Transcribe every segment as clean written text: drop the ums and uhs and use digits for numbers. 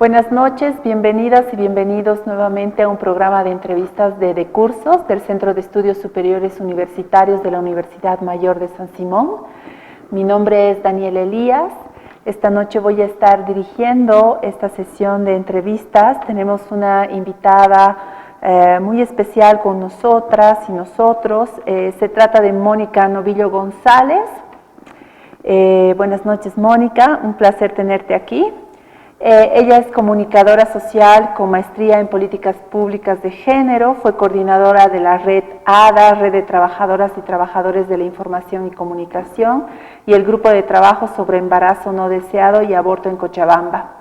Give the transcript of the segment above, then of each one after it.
Buenas noches, bienvenidas y bienvenidos nuevamente a un programa de entrevistas de cursos del Centro de Estudios Superiores Universitarios de la Universidad Mayor de San Simón. Mi nombre es Daniela Elías. Esta noche voy a estar dirigiendo esta sesión de entrevistas. Tenemos una invitada muy especial con nosotras y nosotros. Se trata de Mónica Novillo González. Buenas noches, Mónica, un placer tenerte aquí. Ella es comunicadora social con maestría en políticas públicas de género, fue coordinadora de la red ADA, Red de Trabajadoras y Trabajadores de la Información y Comunicación, y el grupo de trabajo sobre embarazo no deseado y aborto en Cochabamba.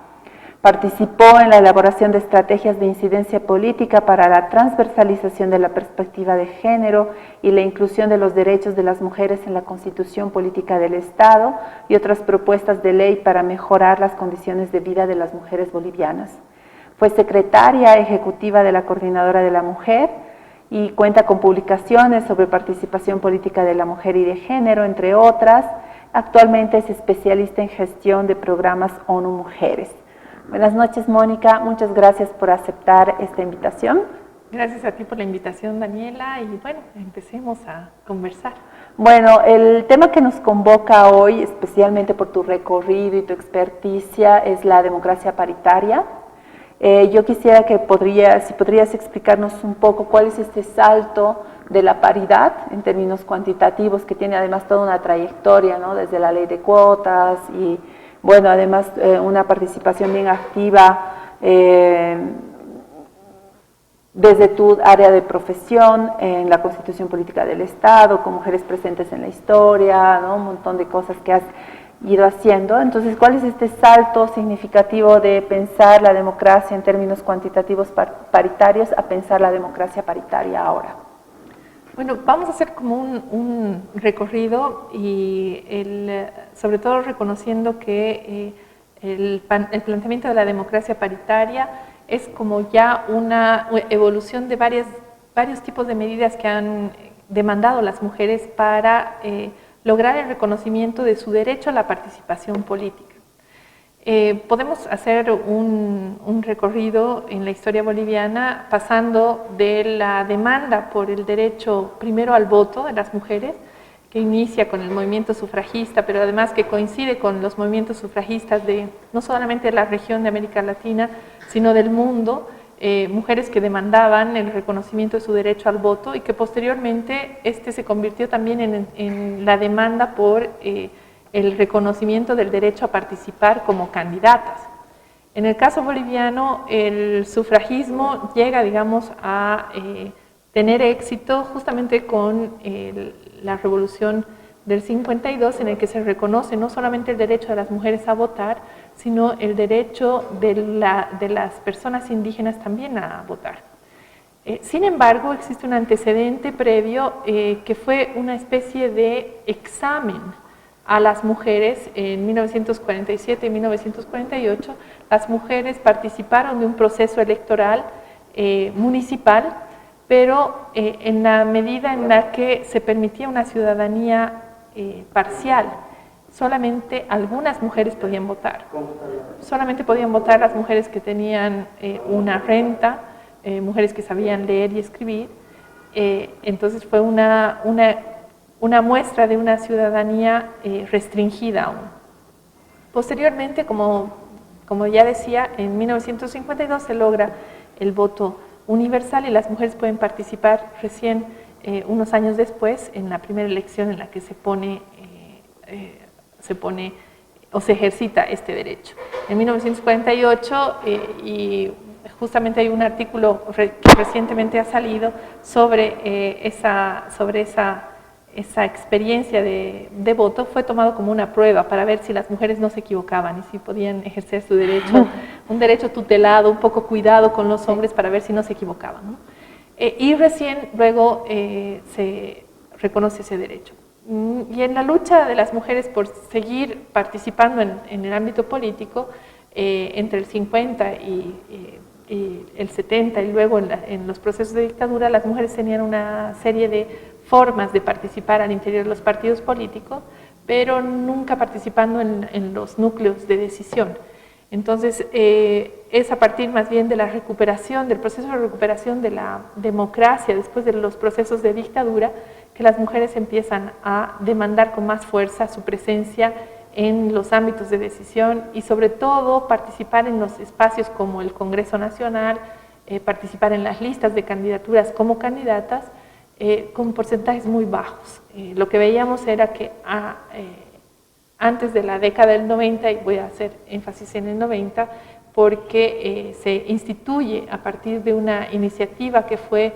Participó en la elaboración de estrategias de incidencia política para la transversalización de la perspectiva de género y la inclusión de los derechos de las mujeres en la Constitución Política del Estado y otras propuestas de ley para mejorar las condiciones de vida de las mujeres bolivianas. Fue secretaria ejecutiva de la Coordinadora de la Mujer y cuenta con publicaciones sobre participación política de la mujer y de género, entre otras. Actualmente es especialista en gestión de programas ONU Mujeres. Buenas noches, Mónica. Muchas gracias por aceptar esta invitación. Gracias a ti por la invitación, Daniela, y bueno, empecemos a conversar. Bueno, el tema que nos convoca hoy, especialmente por tu recorrido y tu experticia, es la democracia paritaria. Yo quisiera que si podrías explicarnos un poco cuál es este salto de la paridad en términos cuantitativos, que tiene además toda una trayectoria, ¿no? Desde la ley de cuotas y bueno, además una participación bien activa desde tu área de profesión en la Constitución Política del Estado, con mujeres presentes en la historia, ¿no? Un montón de cosas que has ido haciendo. Entonces, ¿cuál es este salto significativo de pensar la democracia en términos cuantitativos paritarios a pensar la democracia paritaria ahora? Bueno, vamos a hacer como un recorrido y sobre todo reconociendo que el planteamiento de la democracia paritaria es como ya una evolución de varios tipos de medidas que han demandado las mujeres para lograr el reconocimiento de su derecho a la participación política. Podemos hacer un recorrido en la historia boliviana pasando de la demanda por el derecho primero al voto de las mujeres, que inicia con el movimiento sufragista, pero además que coincide con los movimientos sufragistas de no solamente de la región de América Latina, sino del mundo, mujeres que demandaban el reconocimiento de su derecho al voto y que posteriormente se convirtió también en la demanda por el reconocimiento del derecho a participar como candidatas. En el caso boliviano, el sufragismo llega, digamos, a tener éxito justamente con la revolución del 52, en el que se reconoce no solamente el derecho de las mujeres a votar, sino el derecho de las personas indígenas también a votar. Sin embargo, existe un antecedente previo que fue una especie de examen a las mujeres. En 1947 y 1948, las mujeres participaron de un proceso electoral municipal, pero en la medida en la que se permitía una ciudadanía parcial, solamente algunas mujeres podían votar. Solamente podían votar las mujeres que tenían una renta, mujeres que sabían leer y escribir. Entonces fue una muestra de una ciudadanía restringida aún. Posteriormente, como ya decía, en 1952 se logra el voto universal y las mujeres pueden participar recién unos años después en la primera elección en la que se pone o se ejercita este derecho. En 1948, y justamente hay un artículo que recientemente ha salido sobre esa experiencia de voto, fue tomado como una prueba para ver si las mujeres no se equivocaban y si podían ejercer su derecho, un derecho tutelado, un poco cuidado con los hombres para ver si no se equivocaban, ¿no? Y recién luego se reconoce ese derecho. Y en la lucha de las mujeres por seguir participando en el ámbito político, entre el 50 y el 70 y luego en los procesos de dictadura, las mujeres tenían una serie de formas de participar al interior de los partidos políticos, pero nunca participando en los núcleos de decisión. Entonces, es a partir más bien de la recuperación, del proceso de recuperación de la democracia después de los procesos de dictadura, que las mujeres empiezan a demandar con más fuerza su presencia en los ámbitos de decisión y sobre todo participar en los espacios como el Congreso Nacional, participar en las listas de candidaturas como candidatas con porcentajes muy bajos. Lo que veíamos era que antes de la década del 90, y voy a hacer énfasis en el 90, porque se instituye a partir de una iniciativa que fue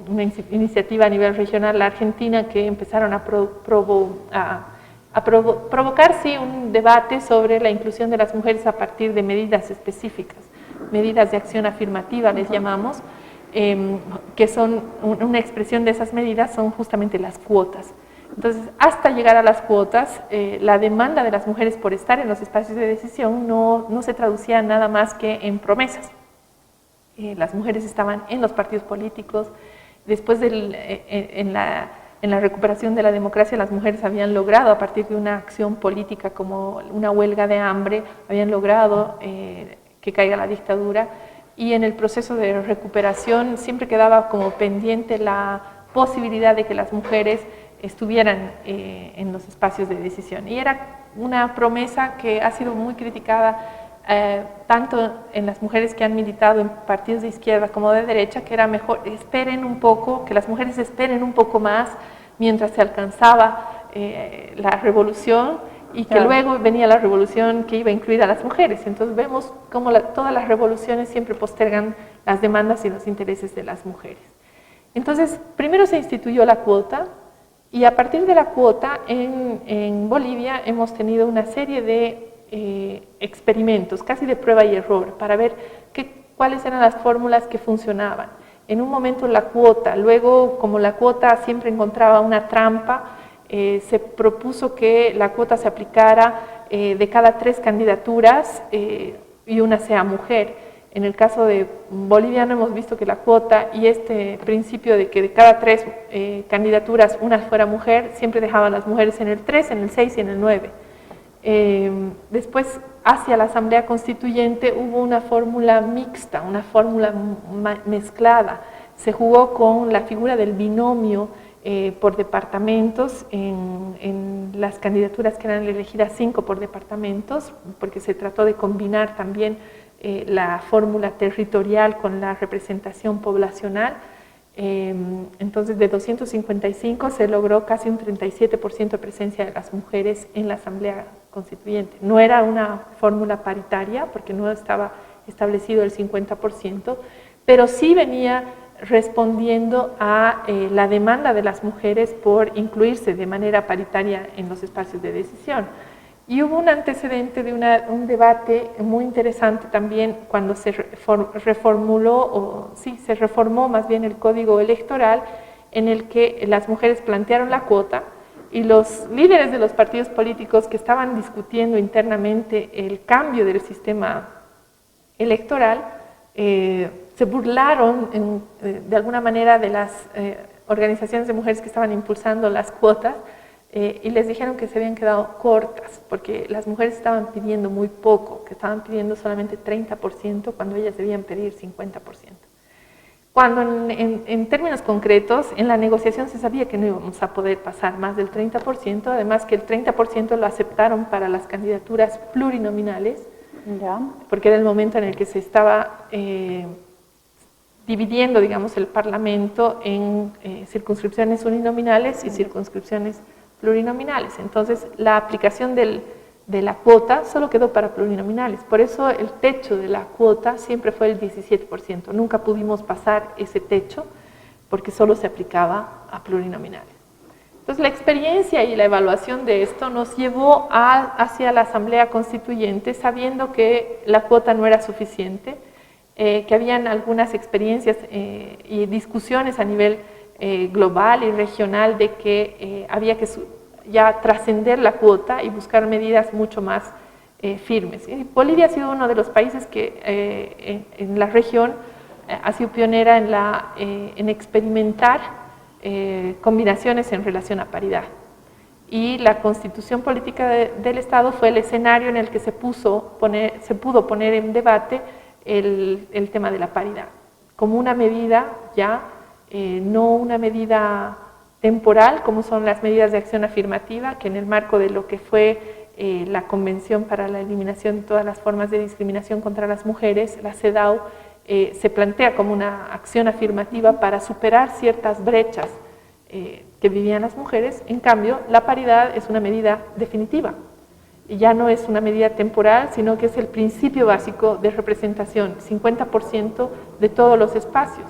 una iniciativa a nivel regional, la Argentina, que empezaron a provocar sí, un debate sobre la inclusión de las mujeres a partir de medidas específicas, medidas de acción afirmativa les llamamos, que son una expresión de esas medidas son justamente las cuotas. Entonces, hasta llegar a las cuotas, la demanda de las mujeres por estar en los espacios de decisión no se traducía nada más que en promesas. Las mujeres estaban en los partidos políticos. Después en la recuperación de la democracia, las mujeres habían logrado, a partir de una acción política como una huelga de hambre, habían logrado que caiga la dictadura, y en el proceso de recuperación siempre quedaba como pendiente la posibilidad de que las mujeres estuvieran en los espacios de decisión. Y era una promesa que ha sido muy criticada tanto en las mujeres que han militado en partidos de izquierda como de derecha, que era mejor esperen un poco, que las mujeres esperen un poco más mientras se alcanzaba la revolución, y que luego venía la revolución que iba a incluir a las mujeres. Entonces vemos cómo todas las revoluciones siempre postergan las demandas y los intereses de las mujeres. Entonces, primero se instituyó la cuota, y a partir de la cuota en Bolivia hemos tenido una serie de experimentos, casi de prueba y error, para ver cuáles eran las fórmulas que funcionaban. En un momento la cuota, luego como la cuota siempre encontraba una trampa, se propuso que la cuota se aplicara de cada 3 candidaturas y una sea mujer. En el caso de boliviano hemos visto que la cuota y este principio de que de cada 3 candidaturas una fuera mujer, siempre dejaban las mujeres en el 3, en el 6 y en el 9. Después, hacia la Asamblea Constituyente hubo una fórmula mixta, una fórmula mezclada. Se jugó con la figura del binomio por departamentos en las candidaturas que eran elegidas 5 por departamentos, porque se trató de combinar también la fórmula territorial con la representación poblacional. Entonces, de 255 se logró casi un 37% de presencia de las mujeres en la Asamblea Constituyente. No era una fórmula paritaria, porque no estaba establecido el 50%, pero sí venía respondiendo a la demanda de las mujeres por incluirse de manera paritaria en los espacios de decisión. Y hubo un antecedente de un debate muy interesante también cuando se reformó más bien el Código Electoral, en el que las mujeres plantearon la cuota, y los líderes de los partidos políticos que estaban discutiendo internamente el cambio del sistema electoral se burlaron de alguna manera de las organizaciones de mujeres que estaban impulsando las cuotas, y les dijeron que se habían quedado cortas, porque las mujeres estaban pidiendo muy poco, que estaban pidiendo solamente 30% cuando ellas debían pedir 50%. Cuando en términos concretos, en la negociación se sabía que no íbamos a poder pasar más del 30%, además que el 30% lo aceptaron para las candidaturas plurinominales, porque era el momento en el que se estaba dividiendo, digamos, el Parlamento en circunscripciones uninominales y circunscripciones plurinominales. Entonces, la aplicación de la cuota solo quedó para plurinominales. Por eso el techo de la cuota siempre fue el 17%. Nunca pudimos pasar ese techo porque solo se aplicaba a plurinominales. Entonces, la experiencia y la evaluación de esto nos llevó hacia la Asamblea Constituyente, sabiendo que la cuota no era suficiente, que habían algunas experiencias y discusiones a nivel global y regional de que había que ya trascender la cuota y buscar medidas mucho más firmes. Y Bolivia ha sido uno de los países que en la región ha sido pionera en experimentar combinaciones en relación a paridad. y la Constitución Política del Estado fue el escenario en el que se pudo poner en debate el tema de la paridad, como una medida ya, no una medida temporal, como son las medidas de acción afirmativa, que en el marco de lo que fue la Convención para la Eliminación de todas las formas de discriminación contra las mujeres, la CEDAW, se plantea como una acción afirmativa para superar ciertas brechas que vivían las mujeres. En cambio, la paridad es una medida definitiva, y ya no es una medida temporal, sino que es el principio básico de representación, 50% de todos los espacios.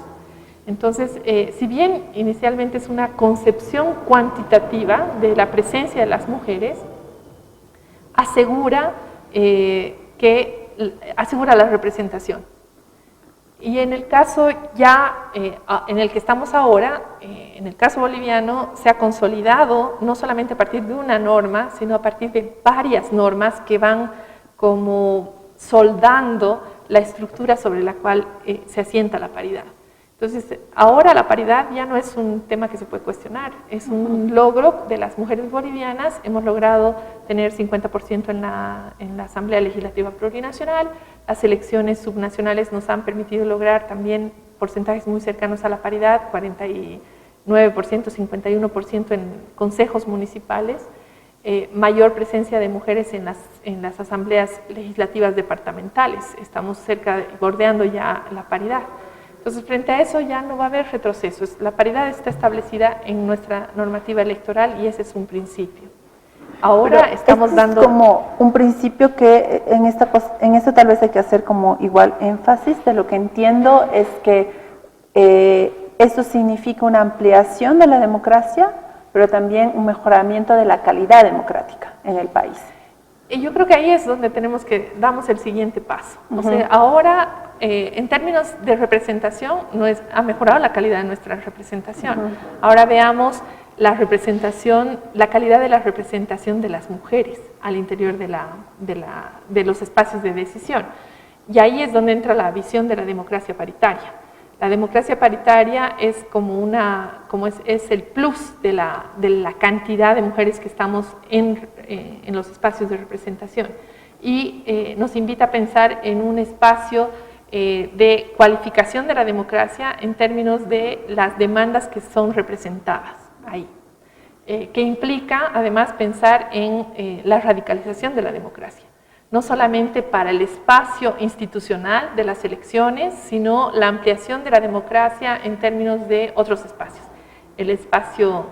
Entonces, si bien inicialmente es una concepción cuantitativa de la presencia de las mujeres, asegura la representación. Y en el caso ya en el que estamos ahora, en el caso boliviano, se ha consolidado no solamente a partir de una norma, sino a partir de varias normas que van como soldando la estructura sobre la cual se asienta la paridad. Entonces, ahora la paridad ya no es un tema que se puede cuestionar, es un logro de las mujeres bolivianas. Hemos logrado tener 50% en la Asamblea Legislativa Plurinacional. Las elecciones subnacionales nos han permitido lograr también porcentajes muy cercanos a la paridad, 49%, 51% en consejos municipales, mayor presencia de mujeres en las asambleas legislativas departamentales. Estamos bordeando ya la paridad. Entonces, frente a eso ya no va a haber retrocesos. La paridad está establecida en nuestra normativa electoral y ese es un principio. Ahora pero estamos dando... Es como un principio que en esto tal vez hay que hacer como igual énfasis. De lo que entiendo es que esto significa una ampliación de la democracia, pero también un mejoramiento de la calidad democrática en el país. Y yo creo que ahí es donde damos el siguiente paso. O sea, ahora, en términos de representación, ha mejorado la calidad de nuestra representación. Ahora veamos la calidad de la representación de las mujeres al interior de los espacios de decisión. Y ahí es donde entra la visión de la democracia paritaria. La democracia paritaria es es el plus de la cantidad de mujeres que estamos en los espacios de representación, y nos invita a pensar en un espacio de cualificación de la democracia en términos de las demandas que son representadas ahí, que implica además pensar en la radicalización de la democracia, no solamente para el espacio institucional de las elecciones, sino la ampliación de la democracia en términos de otros espacios. El espacio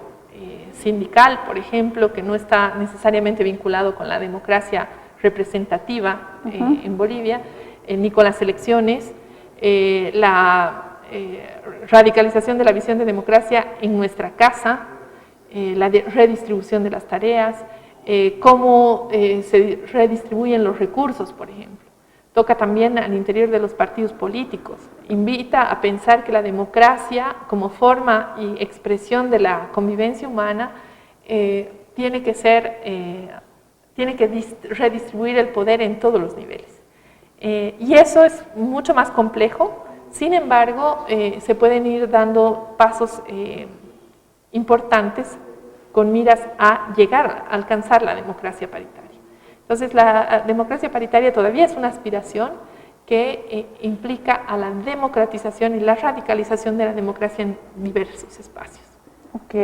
sindical, por ejemplo, que no está necesariamente vinculado con la democracia representativa en Bolivia, ni con las elecciones, la radicalización de la visión de democracia en nuestra casa, la redistribución de las tareas, cómo se redistribuyen los recursos, por ejemplo. Toca también al interior de los partidos políticos. Invita a pensar que la democracia, como forma y expresión de la convivencia humana, tiene que redistribuir el poder en todos los niveles. Y eso es mucho más complejo. Sin embargo, se pueden ir dando pasos importantes con miras a llegar a alcanzar la democracia paritaria. Entonces, la democracia paritaria todavía es una aspiración que implica a la democratización y la radicalización de la democracia en diversos espacios. Ok.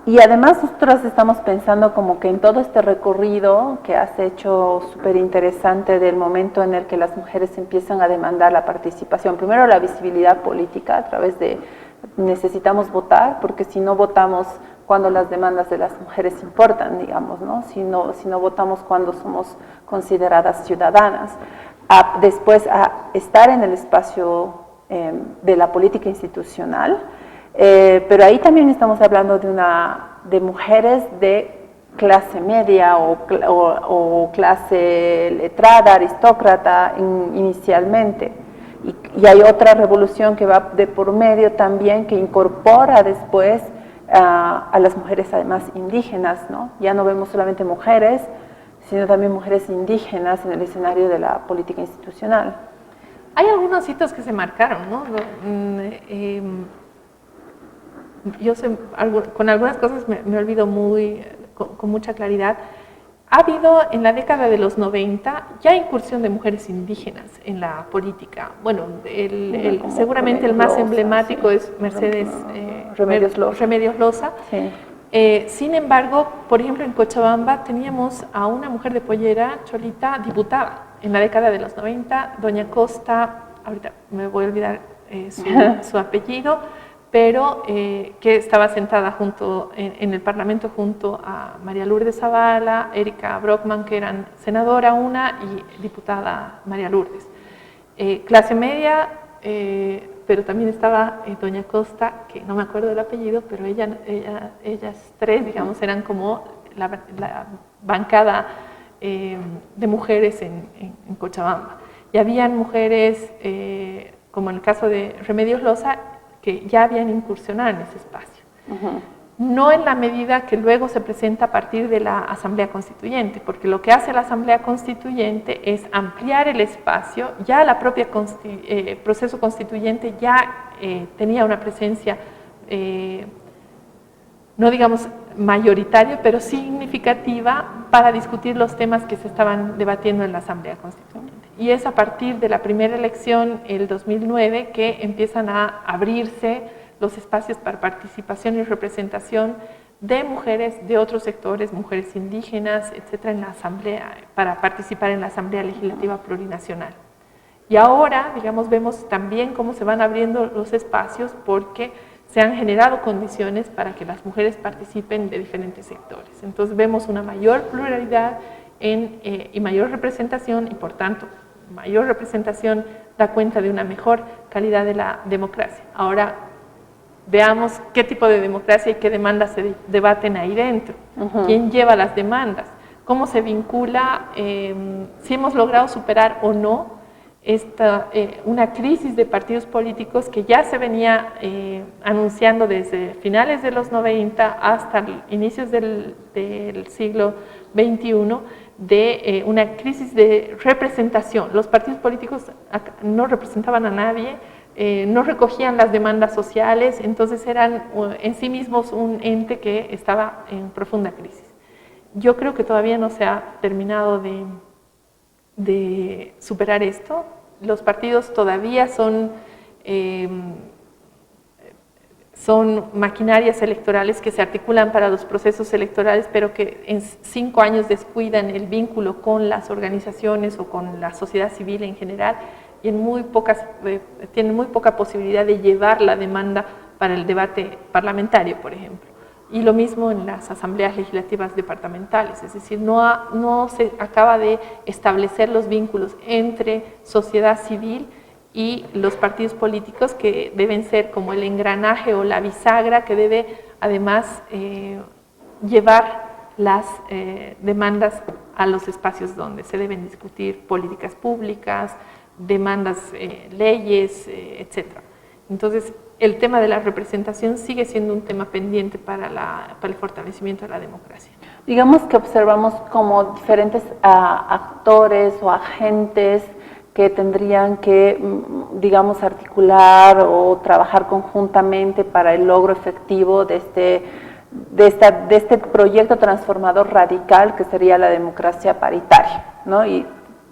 Y además nosotros estamos pensando como que en todo este recorrido que has hecho súper interesante del momento en el que las mujeres empiezan a demandar la participación, primero la visibilidad política a través de necesitamos votar, porque si no votamos cuando las demandas de las mujeres importan, digamos, ¿no? Si no votamos cuando somos consideradas ciudadanas. Después a estar en el espacio de la política institucional, pero ahí también estamos hablando de mujeres de clase media o clase letrada, aristócrata inicialmente. Y hay otra revolución que va de por medio también, que incorpora después a las mujeres además indígenas, ¿no? Ya no vemos solamente mujeres, sino también mujeres indígenas en el escenario de la política institucional. Hay algunos hitos que se marcaron, ¿no? yo sé, con algunas cosas me olvido con mucha claridad. Ha habido en la década de los 90 ya incursión de mujeres indígenas en la política. Bueno, seguramente el más emblemático es Mercedes Remedios Loza. Sí. Sin embargo, por ejemplo, en Cochabamba teníamos a una mujer de pollera, Cholita, diputada en la década de los 90, doña Costa, ahorita me voy a olvidar su apellido, pero que estaba sentada en el Parlamento junto a María Lourdes Zavala, Erika Brockman, que eran senadora una y diputada María Lourdes. Clase media, pero también estaba doña Costa, que no me acuerdo del apellido, pero ellas tres, digamos, eran como la bancada de mujeres en Cochabamba. Y habían mujeres, como en el caso de Remedios Loza, que ya habían incursionado en ese espacio. No en la medida que luego se presenta a partir de la Asamblea Constituyente, porque lo que hace la Asamblea Constituyente es ampliar el espacio. Ya la propia proceso constituyente ya tenía una presencia, no digamos mayoritaria, pero significativa para discutir los temas que se estaban debatiendo en la Asamblea Constituyente. Y es a partir de la primera elección, el 2009, que empiezan a abrirse los espacios para participación y representación de mujeres de otros sectores, mujeres indígenas, etcétera, en la Asamblea, para participar en la Asamblea Legislativa Plurinacional. Y ahora, digamos, vemos también cómo se van abriendo los espacios porque se han generado condiciones para que las mujeres participen de diferentes sectores. Entonces vemos una mayor pluralidad y mayor representación, y por tanto mayor representación da cuenta de una mejor calidad de la democracia. Ahora veamos qué tipo de democracia y qué demandas se debaten ahí dentro. ¿Quién lleva las demandas? ¿Cómo se vincula? Si hemos logrado superar o no una crisis de partidos políticos que ya se venía anunciando desde finales de los 90 hasta inicios del siglo XXI, de una crisis de representación. Los partidos políticos no representaban a nadie, no recogían las demandas sociales, entonces eran en sí mismos un ente que estaba en profunda crisis. Yo creo que todavía no se ha terminado de superar esto. Los partidos todavía son maquinarias electorales que se articulan para los procesos electorales, pero que en 5 años descuidan el vínculo con las organizaciones o con la sociedad civil en general, y tienen muy poca posibilidad de llevar la demanda para el debate parlamentario, por ejemplo. Y lo mismo en las asambleas legislativas departamentales, es decir, no se acaba de establecer los vínculos entre sociedad civil y los partidos políticos, que deben ser como el engranaje o la bisagra que debe además llevar las demandas a los espacios donde se deben discutir políticas públicas, demandas, leyes, etc. Entonces, el tema de la representación sigue siendo un tema pendiente para el fortalecimiento de la democracia. Digamos que observamos como diferentes actores o agentes que tendrían que, digamos, articular o trabajar conjuntamente para el logro efectivo de este proyecto transformador radical que sería la democracia paritaria, ¿no? Y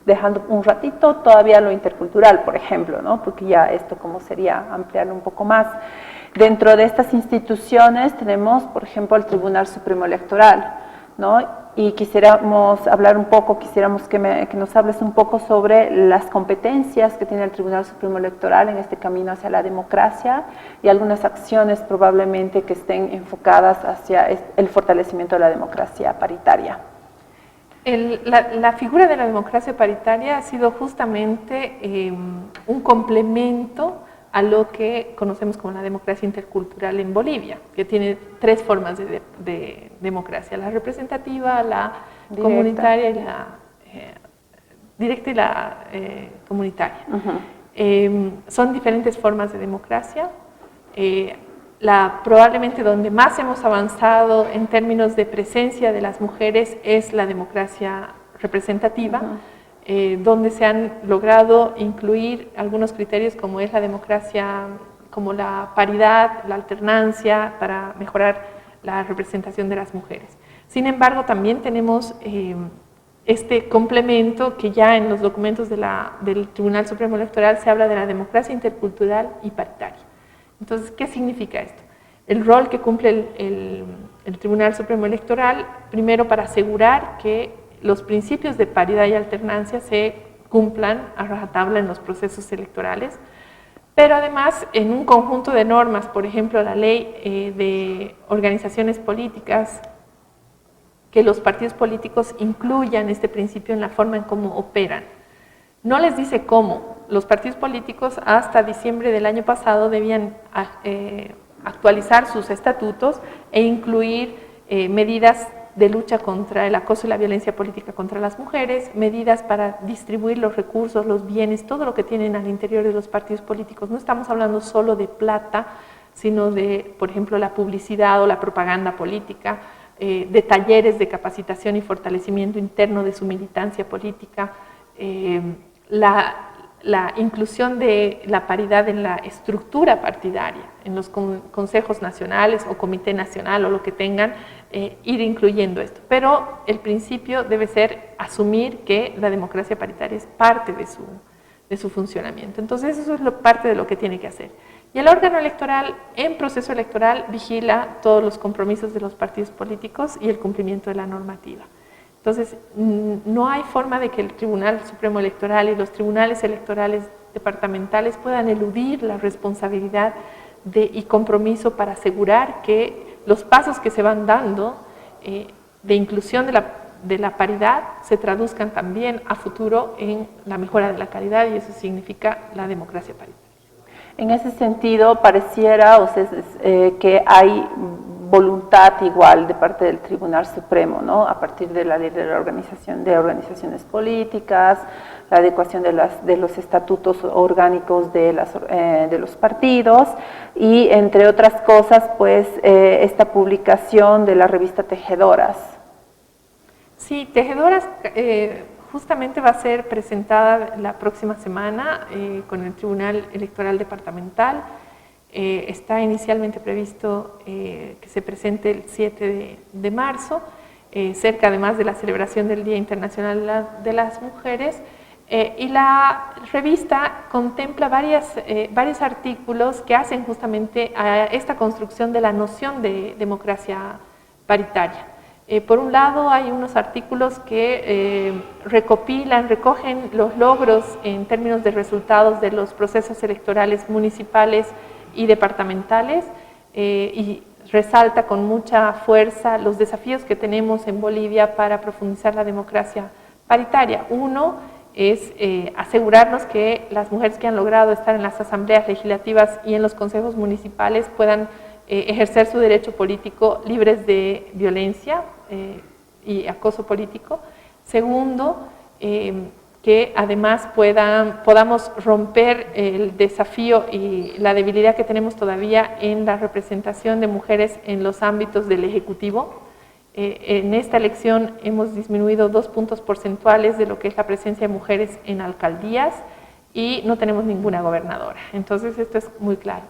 dejando un ratito todavía lo intercultural, por ejemplo, ¿no? Porque ya esto como sería ampliarlo un poco más. Dentro de estas instituciones tenemos, por ejemplo, el Tribunal Supremo Electoral, ¿no? Y quisiéramos hablar un poco, quisiéramos que nos hables un poco sobre las competencias que tiene el Tribunal Supremo Electoral en este camino hacia la democracia y algunas acciones probablemente que estén enfocadas hacia el fortalecimiento de la democracia paritaria. La figura de la democracia paritaria ha sido justamente un complemento a lo que conocemos como la democracia intercultural en Bolivia, que tiene 3 formas de democracia: la representativa, la directa, comunitaria y la directa y la comunitaria. Son diferentes formas de democracia. Probablemente donde más hemos avanzado en términos de presencia de las mujeres es la democracia representativa, donde se han logrado incluir algunos criterios como es la democracia como la paridad, la alternancia, para mejorar la representación de las mujeres. Sin embargo, también tenemos este complemento que ya en los documentos del Tribunal Supremo Electoral se habla de la democracia intercultural y paritaria. Entonces, ¿qué significa esto? El rol que cumple el Tribunal Supremo Electoral, primero para asegurar que los principios de paridad y alternancia se cumplan a rajatabla en los procesos electorales, pero además en un conjunto de normas, por ejemplo la ley de organizaciones políticas, que los partidos políticos incluyan este principio en la forma en cómo operan. No les dice cómo. Los partidos políticos hasta diciembre del año pasado debían actualizar sus estatutos e incluir medidas de lucha contra el acoso y la violencia política contra las mujeres, medidas para distribuir los recursos, los bienes, todo lo que tienen al interior de los partidos políticos. No estamos hablando solo de plata, sino de, por ejemplo, la publicidad o la propaganda política, de talleres de capacitación y fortalecimiento interno de su militancia política, la inclusión de la paridad en la estructura partidaria, en los consejos nacionales o comité nacional o lo que tengan, ir incluyendo esto. Pero el principio debe ser asumir que la democracia paritaria es parte de su funcionamiento. Entonces eso es parte de lo que tiene que hacer. Y el órgano electoral, en proceso electoral, vigila todos los compromisos de los partidos políticos y el cumplimiento de la normativa. Entonces, no hay forma de que el Tribunal Supremo Electoral y los tribunales electorales departamentales puedan eludir la responsabilidad y compromiso para asegurar que los pasos que se van dando de inclusión de la paridad se traduzcan también a futuro en la mejora de la calidad, y eso significa la democracia paritaria. En ese sentido, pareciera que hay voluntad igual de parte del Tribunal Supremo, ¿no? A partir de la ley de la organización de organizaciones políticas, la adecuación de los estatutos orgánicos de los partidos y, entre otras cosas, pues esta publicación de la revista Tejedoras. Sí, Tejedoras justamente va a ser presentada la próxima semana con el Tribunal Electoral Departamental. Está inicialmente previsto que se presente el 7 de marzo, cerca además de la celebración del Día Internacional de las Mujeres, y la revista contempla varios artículos que hacen justamente a esta construcción de la noción de democracia paritaria. Por un lado, hay unos artículos que recogen los logros en términos de resultados de los procesos electorales municipales y departamentales, y resalta con mucha fuerza los desafíos que tenemos en Bolivia para profundizar la democracia paritaria. Uno es asegurarnos que las mujeres que han logrado estar en las asambleas legislativas y en los consejos municipales puedan ejercer su derecho político libres de violencia y acoso político. Segundo, que además podamos romper el desafío y la debilidad que tenemos todavía en la representación de mujeres en los ámbitos del Ejecutivo. En esta elección hemos disminuido 2 puntos porcentuales de lo que es la presencia de mujeres en alcaldías y no tenemos ninguna gobernadora. Entonces esto es muy claro.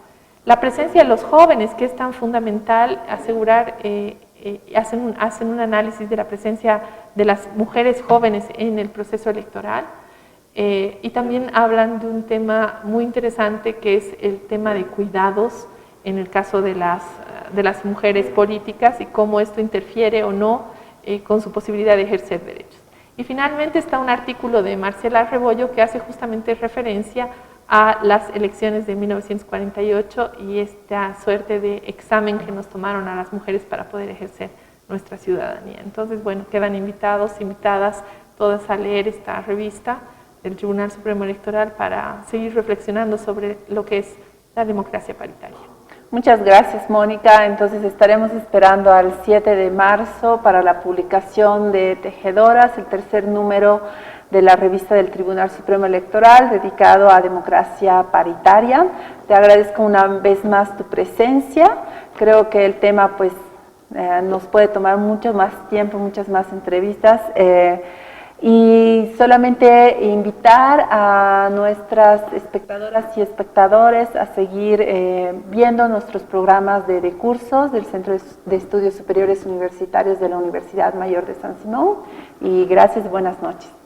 La presencia de los jóvenes, que es tan fundamental, asegurar, hacen un análisis de la presencia de las mujeres jóvenes en el proceso electoral, y también hablan de un tema muy interesante que es el tema de cuidados en el caso de las mujeres políticas y cómo esto interfiere o no con su posibilidad de ejercer derechos. Y finalmente está un artículo de Marcela Rebollo que hace justamente referencia a las elecciones de 1948 y esta suerte de examen que nos tomaron a las mujeres para poder ejercer nuestra ciudadanía. Entonces, bueno, quedan invitadas todas a leer esta revista del Tribunal Supremo Electoral para seguir reflexionando sobre lo que es la democracia paritaria. Muchas gracias, Mónica. Entonces estaremos esperando al 7 de marzo para la publicación de Tejedoras, el tercer número de la revista del Tribunal Supremo Electoral dedicado a democracia paritaria. Te agradezco una vez más tu presencia. Creo que el tema pues nos puede tomar mucho más tiempo, muchas más entrevistas. Y solamente invitar a nuestras espectadoras y espectadores a seguir viendo nuestros programas de cursos del Centro de Estudios Superiores Universitarios de la Universidad Mayor de San Simón. Y gracias, buenas noches.